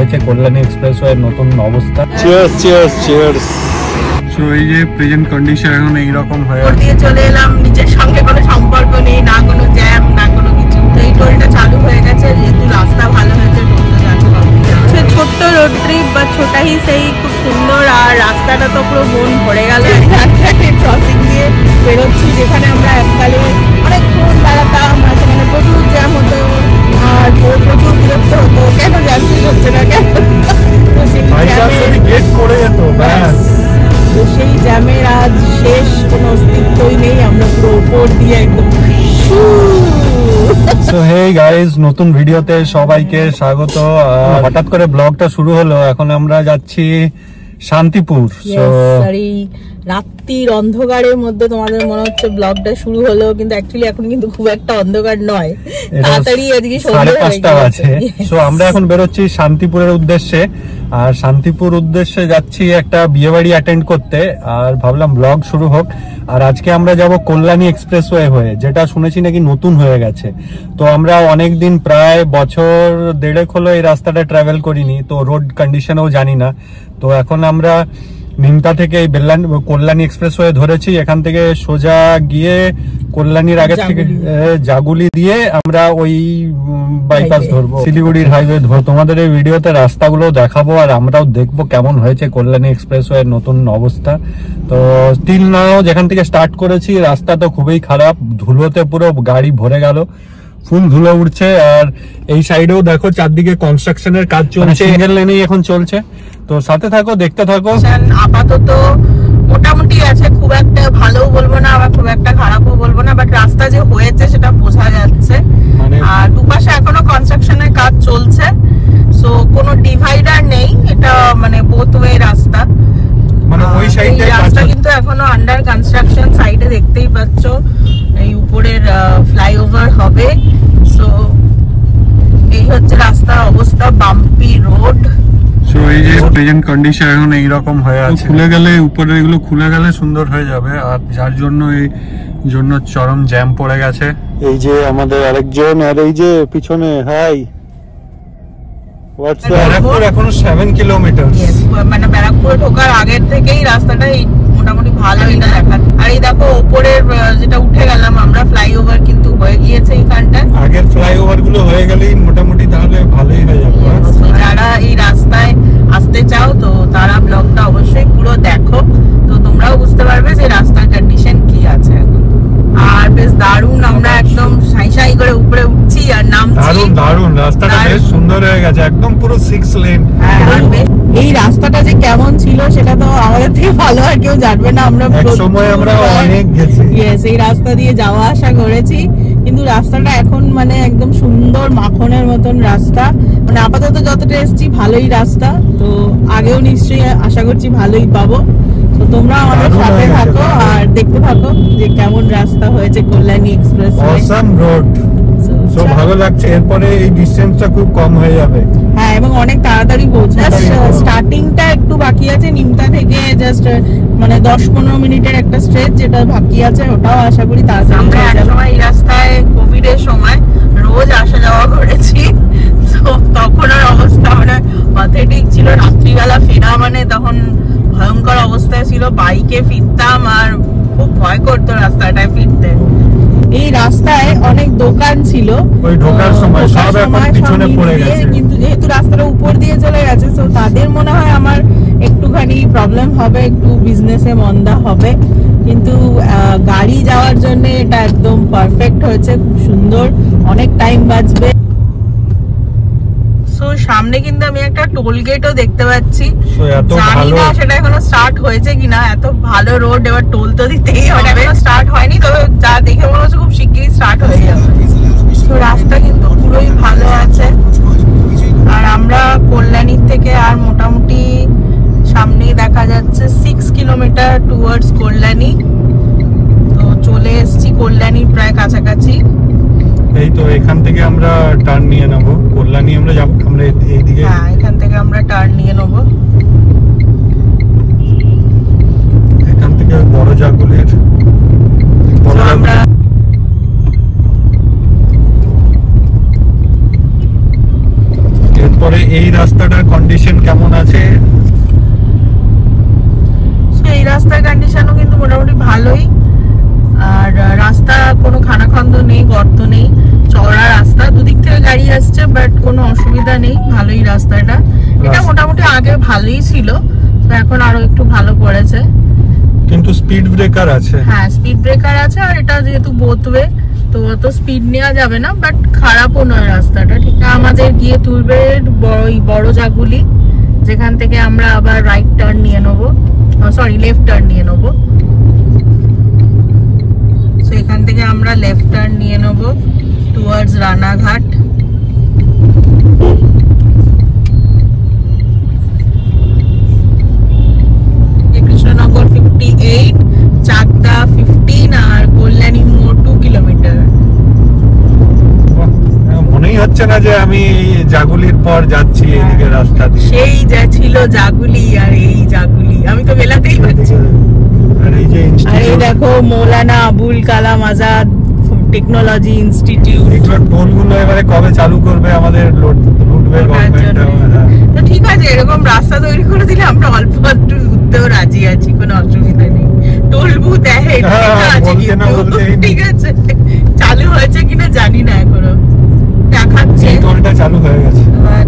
হয়েছে কল্যাণী এক্সপ্রেসওয়ের নতুন অবস্থা। Cheers cheers cheers. সো এই যে প্রেজেন্ট কন্ডিশন এখন এইরকম হয়ে আছে। দিয়ে চলে এলাম, নিচের সঙ্গে কোনো সম্পর্ক নেই, না কোনো জ্যাম না কোনো কিছু। এই টোলটা চালু হয়ে গেছে, যেহেতু রাস্তা ভালো হয়েছে টোলটা চালু হবে। ছোট্ট রোড ট্রিপ বা ছোটাই সেই খুব সুন্দর, আর রাস্তাটা তো পুরো মন ভরে গেল। ক্রসিং দিয়ে বেরোচ্ছি, যেখানে আমরা এককালে অনেকক্ষণ দাঁড়াতাম, সেখানে প্রচুর জ্যাম হতো আর প্রচুর বিরক্ত হতো, কেন জ্যাম শেষ হচ্ছে না কেন। তো সেই জ্যামের আজ শেষ, কোনো অস্তিত্বই নেই, আমরা পুরো উপর দিয়ে একদম। সো হেই গাইস, নতুন ভিডিওতে সবাইকে স্বাগত। হঠাৎ করে ব্লগটা শুরু হলো, এখন আমরা যাচ্ছি শান্তিপুর। রাত্রির অন্ধকারের মধ্যে তোমাদের মনে হচ্ছে ব্লগটা শুরু হলো, কিন্তু অ্যাকচুয়ালি এখন কিন্তু খুব একটা অন্ধকার নয়, তাড়াতাড়ি এদিকে 5:30 বাজে। সো আমরা এখন বেরোচ্ছি শান্তিপুরের উদ্দেশ্যে, আর শান্তিপুর উদ্দেশ্যে যাচ্ছি একটা বিয়ে বাড়ি অ্যাটেন্ড করতে, আর ভাবলাম ব্লগ শুরু হোক। আর আজকে আমরা যাব কল্যাণী এক্সপ্রেসওয়ে হয়ে, যেটা শুনেছি নাকি নতুন হয়ে গেছে। তো আমরা অনেকদিন, প্রায় বছর দেড়েক হলো এই রাস্তাটা ট্রাভেল করিনি, তো রোড কন্ডিশনও জানি না। তো এখন আমরা নিমতা থেকে কল্যাণী এক্সপ্রেসওয়ে ধরেছি, এখান থেকে সোজা গিয়ে কল্যাণীর আগে থেকে জাগুলি দিয়ে আমরা ওই বাইপাস ধরবো, শিলিগুড়ির হাইওয়ে ধরবো। তোমাদের এই ভিডিওতে রাস্তাগুলো দেখাবো, আর আমরাও দেখবো কেমন হয়েছে কল্যাণী এক্সপ্রেসওয়ের নতুন অবস্থা। তো স্টিল নাও যেখান থেকে স্টার্ট করেছি, রাস্তা তো খুবই খারাপ, ধুলোতে পুরো গাড়ি ভরে গেল, ফুল ধুলো উঠছে। আর এই সাইডেও দেখো চারদিকে কনস্ট্রাকশনের কাজ চলছে, সিঙ্গেল লেনেই এখন চলছে। তো সাথে থাকো, দেখতে থাকো। আপাতত মোটামুটি আছে, খুব একটা ভালো বলবো না আবার খুব একটা খারাপও বলবো না, বাট রাস্তা যে হয়েছে সেটা বোঝা যাচ্ছে। আর দুপাশে এখনো কনস্ট্রাকশনের কাজ চলছে, সো কোনো ডিভাইডার নেই, এটা মানে বোথ ওয়ে রাস্তা। মানে ওই সাইডে রাস্তা কিন্তু এখনো আন্ডার কনস্ট্রাকশন, সাইডে দেখতেই পাচ্ছ এই উপরের ফ্লাইওভার হবে। সো এই হচ্ছে রাস্তার অবস্থা, বাম্পি রোড। সো এই যে প্রেজেন্ট কন্ডিশন এখন এইরকম হয়ে আছে, খুলে গেলে উপরে এগুলো খুলে গেলে সুন্দর হয়ে যাবে, আর যার জন্য এই জন্য চরম জ্যাম পড়ে গেছে। এই যে আমাদের আরেকজন, আর এই যে পিছনে হাই ব্যারাকপুর এখনো 7 কিলোমিটার, মানে ব্যারাকপুরে ঢোকার আগের থেকেই রাস্তাটা মোটামুটি ভালোই না দেখা। আর এই দেখো উপরের যেটা উঠে গেলাম আমরা, ফ্লাইওভার কিন্তু হয়ে গিয়েছে এইখানটা। আগের ফ্লাইওভার গুলো হয়ে গেলেই মোটামুটি তাহলে ভালোই হয়ে যাবে। যারা এই রাস্তায় আসতে চাও তো তারা ব্লগটা অবশ্যই পুরো দেখো, তো তোমরাও বুঝতে পারবে যে রাস্তার কন্ডিশন কি আছে। আর বেশ দারুণ, আমরা একদম সাই সাই করে উপরে উঠছি আর নামছি। দারুণ রাস্তাটা বেশ সুন্দর হয়ে গেছে, একদম পুরো 6 লেন। এই রাস্তাটা যে কেমন ছিল সেটা তো আমাদের থেকে ভালো আর কেউ জানবে না। আমরা একসময় আমরা অনেক গেছি, এই রাস্তা দিয়ে যাওয়া আসা করেছি, কিন্তু রাস্তাটা এখন মানে একদম সুন্দর মাখনের মতন রাস্তা। মানে আপাতত যতটা এসেছি ভালোই রাস্তা, তো আগেও নিশ্চয়ই আশা করছি ভালোই পাবো। তো তোমরা আমাদের সাথে থাকো আর দেখতে থাকো যে কেমন রাস্তা হয়েছে Kalyani express. Awesome road, so ভালো লাগছে। এরপরে এই ডিসটেন্সটা খুব কম হয়ে যাবে। হ্যাঁ, এবং অনেক তাড়াতাড়ি পৌঁছাবে। স্টার্টিংটা একটু বাকি আছে, নিমতা থেকে জাস্ট মানে 10-15 মিনিটের একটা স্ট্রেচ যেটা বাকি আছে, ওটাও আশা করি তাড়াতাড়ি। আমরা একসময় এই রাস্তায় কোভিড এর সময় রোজ আসা যাওয়া করেছি, তো তখন আর অবস্থা মানে প্যাথেটিক ছিল। রাত্রিবেলা ফেরা মানে তখন ভয়ঙ্কর অবস্থায় ছিল, বাইকে ফিরতাম আর খুব ভয় করতো রাস্তাটায় ফিরতে। এই রাস্তায় অনেক দোকান ছিল, ওই ঢোকার সময় সব এখন পিছনে পড়ে গেছে, কিন্তু যেহেতু রাস্তাটা উপর দিয়ে চলে গেছে, তো তাদের মনে হয় আমার একটুখানি প্রবলেম হবে, একটু বিজনেসে মন্দা হবে, কিন্তু গাড়ি যাওয়ার জন্য এটা একদম পারফেক্ট হয়েছে, খুব সুন্দর, অনেক টাইম বাঁচবে। সামনে কিন্তু আমি একটা টোল গেটও দেখতে পাচ্ছি, জানি না সেটা এখনো স্টার্ট হয়েছে কিনা। এত ভালো রোড, এবার টোল তো দিতেই হবে। এখনো স্টার্ট হয়নি, তবে যা দেখে মনে হচ্ছে খুব শিগগিরই স্টার্ট হয়ে যাবে। তো রাস্তা কিন্তু পুরোই ভালো আছে। আর আমরা কল্যাণীর থেকে আর মোটামুটি সামনেই দেখা যাচ্ছে 6 কিলোমিটার টুয়ার্ডস কল্যাণী। তো চলে এসেছি কল্যাণীর প্রায় কাছাকাছি। এই তো এখান থেকে আমরা টার্ন নিয়ে নেব, কল্যাণী আমরা যাব, আমরা এইদিকে। হ্যাঁ, এখান থেকে আমরা টার্ন নিয়ে নেব। এখান থেকে বড় জাগুলির আমরা এরপরে এই রাস্তাটার নেই, গর্ত নেই, চওড়া রাস্তা, দুদিক থেকে গাড়ি আসছে, বাট কোনো অসুবিধা নেই, ভালোই রাস্তাটা। এটা মোটামুটি আগে ভালোই ছিল, তো এখন আরো একটু ভালো করেছে। কিন্তু স্পিড ব্রেকার আছে। হ্যাঁ, স্পিড ব্রেকার আছে, আর এটা যেহেতু বোথওয়ে তো অত স্পিড নেওয়া যাবে না, বাট খারাপও নয় রাস্তাটা। ঠিক আছে, আমাদের গিয়ে তুলবে বড় জাগুলি, যেখান থেকে আমরা আবার রাইট টার্ন নিয়ে নেবো, সরি লেফট টার্ন নিয়ে নেবো। তো এখান থেকে আমরা লেফট টার্ন নিয়ে নেবো টুয়ার্ডস রানাঘাট। কৃষ্ণনগর 58, চাকদা 15 আর কল্যাণী মোড় 2 কিলোমিটার। মনেই হচ্ছে না যে আমি জাগুলির পর যাচ্ছি এদিকে রাস্তা দিয়ে। সেই যা ছিল জাগুলি, আর এই জাগুলি আমি তো বেলাতেই পাচ্ছি। আর এই যে আর এই দেখো মৌলানা আবুল কালাম আজাদ টেকনোলজি ইনস্টিটিউট। এগুলো টোলগুলো এবারে কবে চালু করবে আমাদের লুটবে গভর্নমেন্ট। তো ঠিক আছে, এরকম রাস্তা তৈরি করে দিলে আমরা অল্প একটু ঘুরতেও রাজি আছি, কোনো অসুবিধা নেই। টোল বুথ ঠিক আছে, চালু হয়েছে কিনা জানি না এখনো, দেখাচ্ছে টোলটা চালু হয়ে গেছে।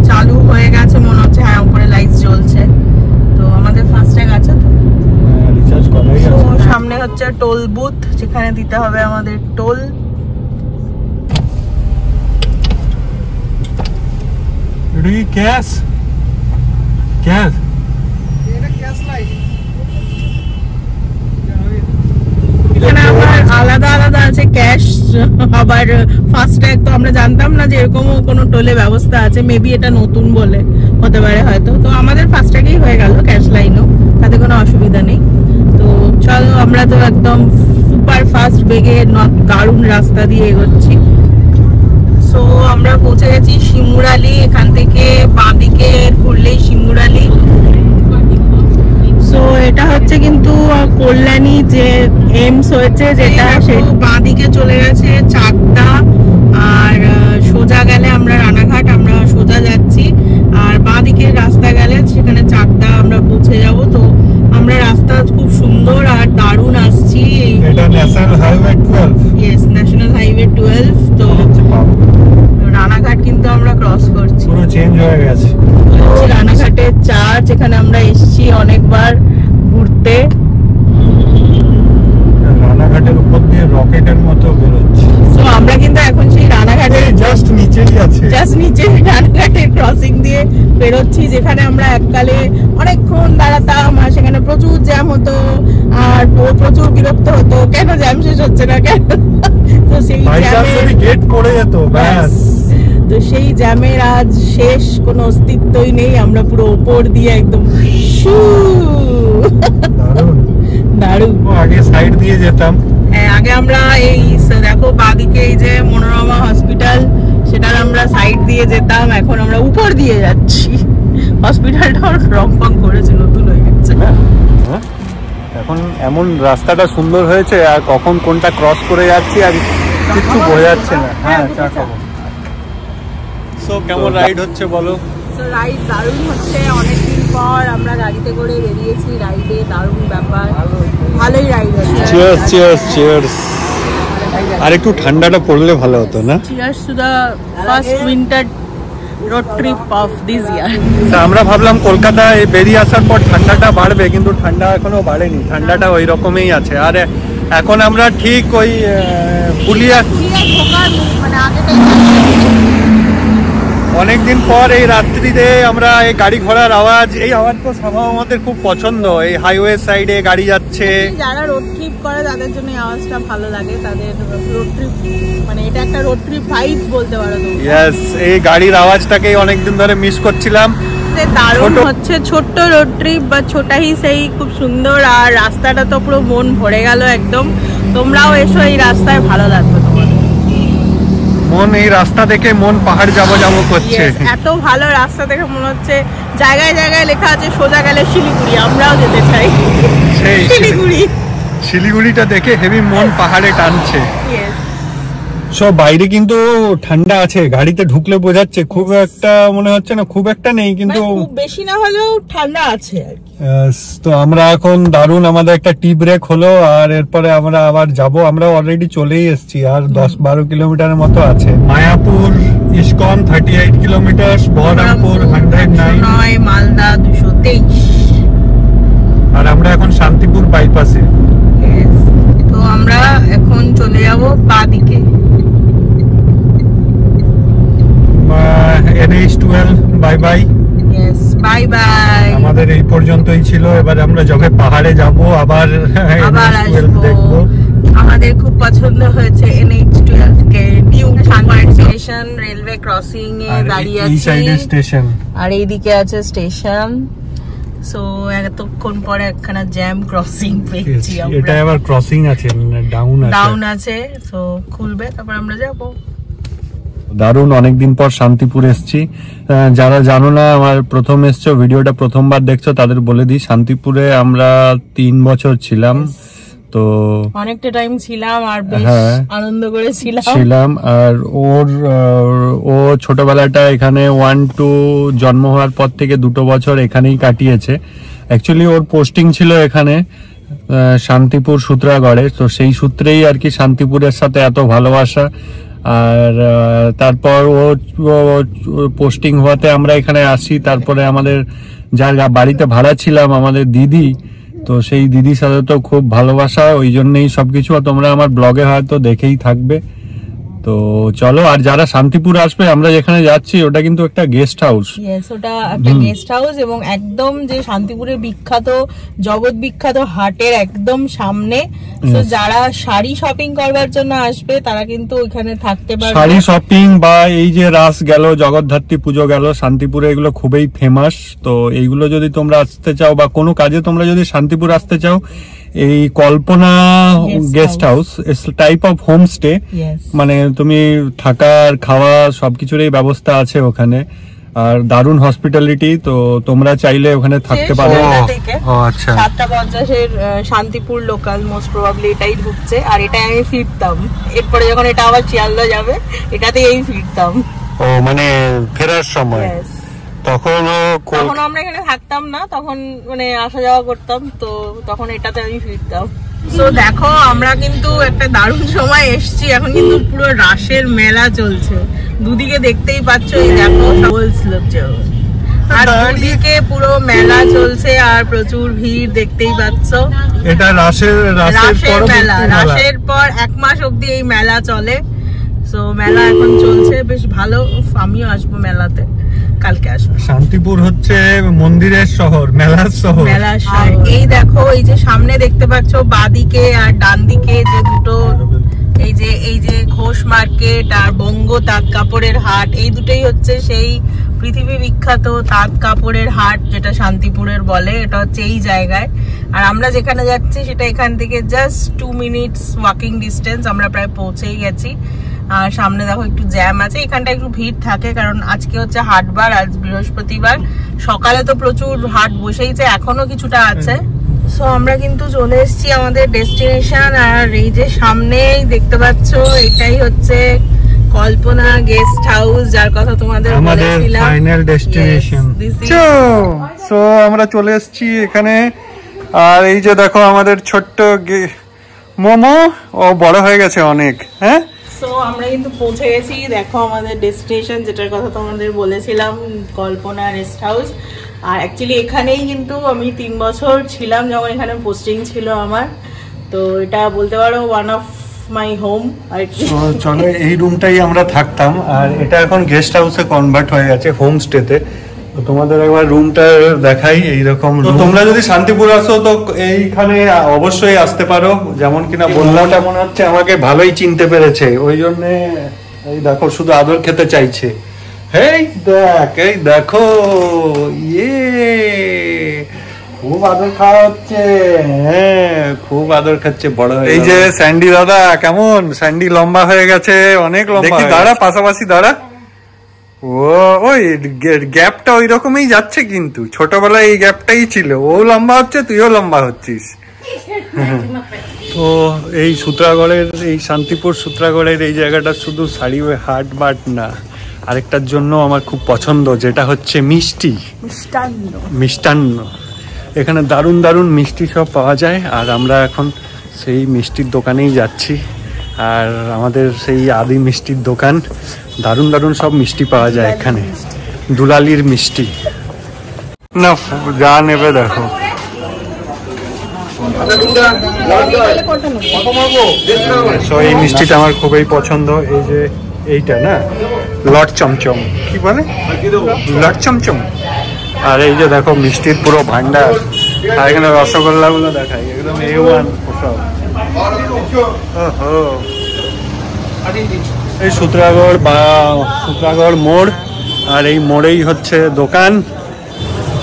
চালু হয়ে গেছে মনে হচ্ছে, হ্যাঁ উপরে লাইট জ্বলছে। তো আমাদের ফাস্ট্যাগ আছে তো, রিচার্জ করাই আছে। সামনে হচ্ছে টোল বুথ, যেখানে দিতে হবে আমাদের টোল। এটা কি ক্যাশ? ক্যাশ? এখানে আবার আলাদা আলাদা আছে ক্যাশ, আবার ফাস্ট্যাগ। তো আমরা জানতাম না যে এরকমও কোনো টোলে ব্যবস্থা আছে, মেবি এটা নতুন বলে হতে পারে হয়তো। তো আমাদের ফাস্ট্যাগেই হয়ে গেল, ক্যাশ লাইনও, তাতে কোনো অসুবিধা নেই। তো চলো, আমরা তো একদম সুপার ফাস্ট বেগে দারুণ রাস্তা দিয়ে এগোচ্ছি। সো আমরা পৌঁছে গেছি শিমুরালি, এখান থেকে বাঁদিকে ঘুরলেই শিমুরালি। সো এটা হচ্ছে কিন্তু কল্যাণী যে এমস হয়েছে, যেটা সেই বাঁদিকে চলে গেছে চাকদা, আর সোজা গেলে আমরা রানাঘাট, আমরা সোজা যাচ্ছি। আর বাঁদিকে রাস্তা গেলে সেখানে চাকদা আমরা পৌঁছে যাব। তো আমরা রাস্তা খুব সুন্দর আর দারুণ আসছি। এটা national highway 12। Yes, national highway 12। তো রানাঘাট কিন্তু আমরা ক্রস করছি, পুরো চেঞ্জ হয়ে গেছে। রানাঘাটের চার্চ, এখানে আমরা এসেছি অনেকবার ঘুরতে। রানাঘাটের উপর দিয়ে রকেটের মতো বেরোচ্ছে। তো আমরা কিন্তু এখন সেই রানাঘাটের জাস্ট নিচেই আছে, জাস্ট নিচে রানাঘাটের ক্রসিং দিয়ে বেরোচ্ছি, যেখানে আমরা এককালে অনেকক্ষণ দাঁড়াতাম, আর সেখানে প্রচুর জ্যাম হতো, আর প্রচুর বিরক্ত হতো, কেন জ্যাম শেষ হচ্ছে না কেন। তো সেই জ্যামে গেট পড়ে যেত ব্যাস। তো সেই জ্যামের আজ শেষ, কোনো অস্তিত্বই নেই। আমরা পুরো ওপর দিয়ে একদম দারুণ। আগে সাইড দিয়ে যেতাম। হ্যাঁ, আগে আমরা এই দেখো বাঁদিকে এই যে মনোরমা হসপিটাল, সেটার আমরা সাইড দিয়ে যেতাম, এখন আমরা উপর দিয়ে যাচ্ছি। হসপিটালটা রং ফং করেছে, নতুন হয়ে গেছে। এখন এমন রাস্তাটা সুন্দর হয়েছে, আর কখন কোনটা ক্রস করে যাচ্ছি আর কিছু বোঝা যাচ্ছে না। হ্যাঁ, চা খাবো। সো কেমন রাইড হচ্ছে বলো? সো রাইড দারুণ হচ্ছে, অনেকদিন পর আমরা গাড়িতে করে বেরিয়েছি রাইডে, দারুণ ব্যাপার, ভালোই রাইড হচ্ছে। Cheers cheers cheers. আর একটু ঠান্ডাটা পড়লে ভালো হতো না? Cheers to the first winter road trip of this ইয়ার। আমরা ভাবলাম কলকাতায় বেরিয়ে আসার পর ঠান্ডাটা বাড়বে, কিন্তু ঠান্ডা এখনো বাড়েনি, ঠান্ডাটা ওই রকমই আছে। আর এখন আমরা ঠিক ওই পুলিয়া, মানে অনেকদিন পর এই রাত্রিতে আমরা এই গাড়ি ঘোড়ার আওয়াজ, এই আওয়াজ তো সামাও আমাদের খুব পছন্দ। এই হাইওয়ে সাইডে গাড়ি যাচ্ছে, যারা রোড ট্রিপ করে তাদের জন্য এই আওয়াজটা ভালো লাগে, তাদের রোড ট্রিপ মানে এটা একটা রোড ট্রিপ ভাইব বলতে পারো তুমি। ইয়েস, এই গাড়ির আওয়াজটাকেই অনেকদিন ধরে মিস করছিলাম। দারুণ হচ্ছে, ছোট্ট রোড ট্রিপ বা ছোটাই সেই খুব সুন্দর, আর রাস্তাটা তো পুরো মন ভরে গেল একদম। তোমরাও এসো, এই রাস্তায় ভালো লাগবে তোমাদের। মন এই রাস্তা দেখে মন পাহাড় যাবো যাবো করছে। এত ভালো রাস্তা দেখে মনে হচ্ছে, জায়গায় জায়গায় লেখা আছে সোজা গেলে শিলিগুড়ি, আমরাও যেতে চাই সেই শিলিগুড়ি। শিলিগুড়িটা দেখে হেভি মন পাহাড়ে টানছে। সব মানে বাইরে কিন্তু ঠান্ডা আছে, গাড়িতে ঢুকলে বোঝাচ্ছে, খুব একটা মনে হচ্ছে না, খুব একটা নেই কিন্তু খুব বেশি না হলেও ঠান্ডা আছে আর কি। তো আমরা এখন দারুণ আমাদের একটা টি ব্রেক হলো, আর এরপরে আমরা আবার যাব। আমরা অলরেডি চলেই এসেছি, আর 10-12 কিলোমিটারের মতো আছে। মায়াপুর ইস্কন 38 কিলোমিটার, বহরমপুর 109, মালদা 223, আর আমরা এখন শান্তিপুর বাইপাসে। তো আমরা এখন চলে যাব বাদিকে, NH12 bye bye. Bye bye. আমাদের এই পর্যন্তই ছিল, এবার আমরা যবে পাহাড়ে যাব আবার NH12 দেখবো। আমাদের খুব পছন্দ হয়েছে NH12 কে। New Shantipur station railway crossing এ দাঁড়িয়ে আছি, এই সাইডে স্টেশন আর এইদিকে আছে স্টেশন। সো এতক্ষণ পরে একখানা জ্যাম ক্রসিং পেয়েছি আমরা। এটা আবার ক্রসিং আছে, ডাউন আছে, সো খুলবে, তারপর আমরা যাব। দারুণ, অনেকদিন পর শান্তিপুর এসেছি। যারা জানো না, আমার প্রথম এসছো, ভিডিওটা প্রথমবার দেখছো, তাদের বলে দিই, শান্তিপুরে আমরা 3 বছর ছিলাম। তো অনেকটা টাইম ছিলাম, আর বেশ আনন্দ করেছিলাম। আর ও ছোটবেলাটা এখানে 1-2 জন্ম হওয়ার পর থেকে 2 বছর এখানেই কাটিয়েছে। অ্যাকচুয়ালি ওর পোস্টিং ছিল এখানে শান্তিপুর সূত্রাগড়ে, তো সেই সূত্রেই আর কি শান্তিপুরের সাথে এত ভালোবাসা। আর তারপর ও পোস্টিং হওয়াতে আমরা এখানে আসি। তারপরে আমাদের যার বাড়িতে ভাড়া ছিলাম, আমাদের দিদি, তো সেই দিদির সাথে তো খুব ভালোবাসা, ওই জন্যই সবকিছু তোমরা আমার ব্লগে হয়তো দেখেই থাকবে। তো চলো, আর যারা শান্তিপুর আসবে, আমরা যেখানে যাচ্ছি ওটা কিন্তু একটা গেস্ট হাউস। ওটা একটা গেস্ট হাউস, এবং একদম যে শান্তিপুরের বিখ্যাত, জগৎ বিখ্যাত হাটের একদম সামনে। তো যারা শাড়ি শপিং করবার জন্য আসবে, তারা কিন্তু ওইখানে থাকতে পারবে। শাড়ি শপিং বা এই যে রাস গেল, জগদ্ধাত্রী পুজো গেল, শান্তিপুরে এগুলো খুবই ফেমাস। তো এইগুলো যদি তোমরা আসতে চাও, বা কোনো কাজে তোমরা যদি শান্তিপুর আসতে চাও, এই Kalpana guest house type of homestay, মানে তুমি থাকার খাওয়া সবকিছুরই ব্যবস্থা আছে ওখানে, আর দারুণ হসপিটালিটি। তো তোমরা চাইলে ওখানে থাকতে পারো। আচ্ছা, 7:50 শান্তিপুর লোকাল মোস্ট প্রবাবলি এটাই ঢুকছে, আর এটাই আমি ফিরতাম। এরপরে যখন এটা আবার শিয়ালদা যাবে, এটাতেই আমি ফিরতাম। ও মানে ফেরার সময়। তখন আমরা এখানে থাকতাম না, তখন মানে আসা যাওয়া করতাম, তো তখন এটাতে আমি ফিরতাম। তো দেখো, আমরা কিন্তু একটা দারুণ সময় এসেছি। এখন কিন্তু পুরো রাসের মেলা চলছে, দুদিকে দেখতেই পাচ্ছ। এই দেখো, আর দুদিকে পুরো মেলা চলছে, আর প্রচুর ভিড় দেখতেই পাচ্ছ। এটা রাসের মেলা, রাসের পর 1 মাস অব্দি এই মেলা চলে। তো মেলা এখন চলছে, বেশ ভালো। আমিও আসবো মেলাতে, কালকে আসবো। শান্তিপুর হচ্ছে মন্দিরের শহর, মেলার শহর। আর এই দেখো, এই যে সামনে দেখতে পাচ্ছ, বাদিকে আর ডান দিকে যে দুটো, এই যে ঘোষ মার্কেট আর বঙ্গ তাঁত কাপড়ের হাট, এই দুটোই হচ্ছে সেই পৃথিবী বিখ্যাত তাঁত কাপড়ের হাট, যেটা শান্তিপুরের বলে। এটা হচ্ছে এই জায়গায়, আর আমরা যেখানে যাচ্ছি সেটা এখান থেকে জাস্ট 2 মিনিটস ওয়াকিং ডিস্টেন্স। আমরা প্রায় পৌঁছেই গেছি। আর সামনে দেখো একটু জ্যাম আছে, এখানটা একটু ভিড় থাকে, কারণ আজকে হচ্ছে হাটবার, আজ বৃহস্পতিবার। সকালে তো প্রচুর হাট বসেইছে, এখনো কিছুটা আছে। সো আমরা কিন্তু চলে এসেছি আমাদের ডেস্টিনেশন, আর এই যে সামনেই দেখতে পাচ্ছ, এটাই হচ্ছে কল্পনা গেস্ট হাউস, যার কথা তোমাদের বলেছিলাম, ফাইনাল ডেস্টিনেশন। সো আমরা চলে এসেছি এখানে, আর এই যে দেখো আমাদের ছোট্ট মোমো, ও বড় হয়ে গেছে অনেক। হ্যাঁ, সো আমরা কিন্তু পৌঁছে গেছি। দেখো আমাদের ডেস্টিনেশন, যেটার কথা তোমাদের বলেছিলাম, কল্পনা রেস্ট হাউস। আর অ্যাকচুয়ালি এখানেই কিন্তু আমি 3 বছর ছিলাম, যখন এখানে পোস্টিং ছিল আমার। তো এটা বলতে পারো ওয়ান অফ মাই হোম আর কি। চলো, এই রুমটাই আমরা থাকতাম, আর এটা এখন গেস্ট হাউসে কনভার্ট হয়ে গেছে, হোমস্টেতে। তো তোমাদের একবার রুমটা দেখাই। এইরকম তোমরা যদি শান্তিপুর আসো, তো এইখানে অবশ্যই আসতে পারো। যেমন কিনা বললাম, মনে হচ্ছে আমাকে ভালোই চিনতে পেরেছে, ওই জন্যে এই দেখো শুধু আদর খেতে চাইছে। এই দেখো, খুব আদর খাওয়া হচ্ছে। হ্যাঁ, খুব আদর খাচ্ছে, বড় হয়ে। এই যে স্যান্ডি দাদা, কেমন স্যান্ডি লম্বা হয়ে গেছে, অনেক লম্বা। দাঁড়া, পাশাপাশি দাঁড়া। ওই গ্যাপটা ওই রকমই যাচ্ছে, কিন্তু ছোটবেলায় এই গ্যাপটাই ছিল। ও লম্বা হচ্ছে, তুইও লম্বা হচ্ছিস। ও এই সূত্রাগড়ের, এই শান্তিপুর সূত্রাগড়ের এই জায়গাটা শুধু শাড়ি হাট বাট না, আরেকটার জন্য আমার খুব পছন্দ, যেটা হচ্ছে মিষ্টি, মিষ্টান্ন। এখানে দারুণ দারুণ মিষ্টি সব পাওয়া যায়, আর আমরা এখন সেই মিষ্টির দোকানেই যাচ্ছি। আর আমাদের সেই আদি মিষ্টির দোকান, দারুণ দারুণ সব মিষ্টি পাওয়া যায় এখানে, দুলালির মিষ্টি। না যা নেবে দেখো। এই মিষ্টিটা আমার খুবই পছন্দ, এই যে এইটা না, লট চমচম কি বলে, লট চমচম। আর এই যে দেখো মিষ্টির পুরো ভান্ডার, আর এখানে রসগোল্লা গুলো দেখাই, একদম A1 সব। এই সূত্রাগড় বা সূত্রাগড় মোড়, আর এই মোড়েই হচ্ছে দোকান।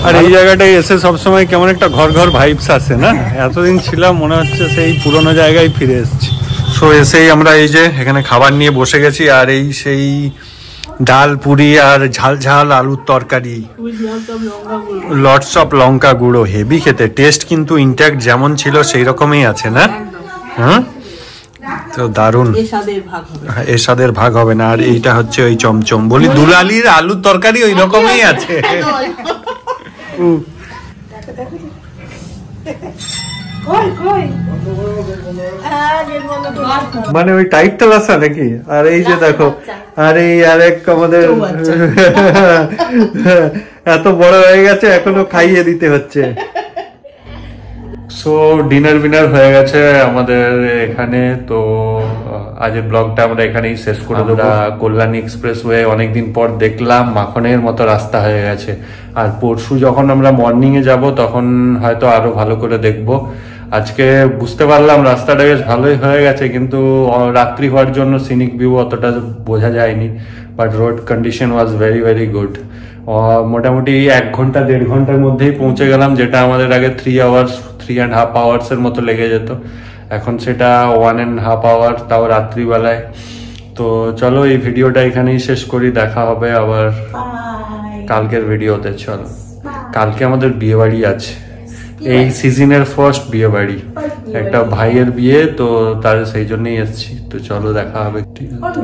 আর এই জায়গাটায় এসে সবসময় কেমন একটা ঘর ঘর ভাইবস আসে না, এতদিন ছিলাম মনে হচ্ছে সেই পুরোনো জায়গায় ফিরে এসেছি। সো এসেই আমরা এই যে এখানে খাবার নিয়ে বসে গেছি, আর এই সেই ডাল পুরি আর ঝাল ঝাল আলুর তরকারি, লটস অফ লঙ্কা গুঁড়ো, হেভি খেতে, টেস্ট কিন্তু ইনট্যাক্ট যেমন ছিল সেই রকমই আছে না? হ্যাঁ, তো দারুণ, এর স্বাদের ভাগ হবে না। আর এইটা হচ্ছে ওই চমচম, বলি দুলালির আলুর তরকারি ওই রকমই আছে। মানে ওই টাইটটা আসা নাকি? আর এই যে দেখো, আর এই আরেক আমাদের এত বড় হয়ে গেছে, এখনো খাইয়ে দিতে হচ্ছে। সো ডিনার বিনার হয়ে গেছে আমাদের এখানে, তো আজের ব্লগটা আমরা এখানেই শেষ করে দেবো। কল্যাণী এক্সপ্রেসওয়ে অনেকদিন পর দেখলাম, মাখনের মতো রাস্তা হয়ে গেছে। আর পরশু যখন আমরা মর্নিং এ যাব তখন হয়তো আরো ভালো করে দেখবো। আজকে বুঝতে পারলাম রাস্তাটা বেশ ভালোই হয়ে গেছে, কিন্তু রাত্রি হওয়ার জন্য সিনিক ভিউ অতটা বোঝা যায়নি, but road condition was very very good. মোটামুটি 1 ঘন্টা 1.5 ঘন্টার মধ্যেই পৌঁছে গেলাম, যেটা আমাদের আগে 3.5 আওয়ার্সের মতো লেগে যেত, এখন সেটা 1.5 আওয়ার, তাও রাত্রিবেলায়। তো চলো এই ভিডিওটা এখানেই শেষ করি, দেখা হবে আবার কালকের ভিডিওতে। চলো, কালকে আমাদের বিয়ে বাড়ি আছে, এই সিজনের ফার্স্ট বিয়ে বাড়ি, একটা ভাইয়ের বিয়ে, তো তার সেই জন্যই এসেছি। তো চলো দেখা হবে, ঠিক আছে।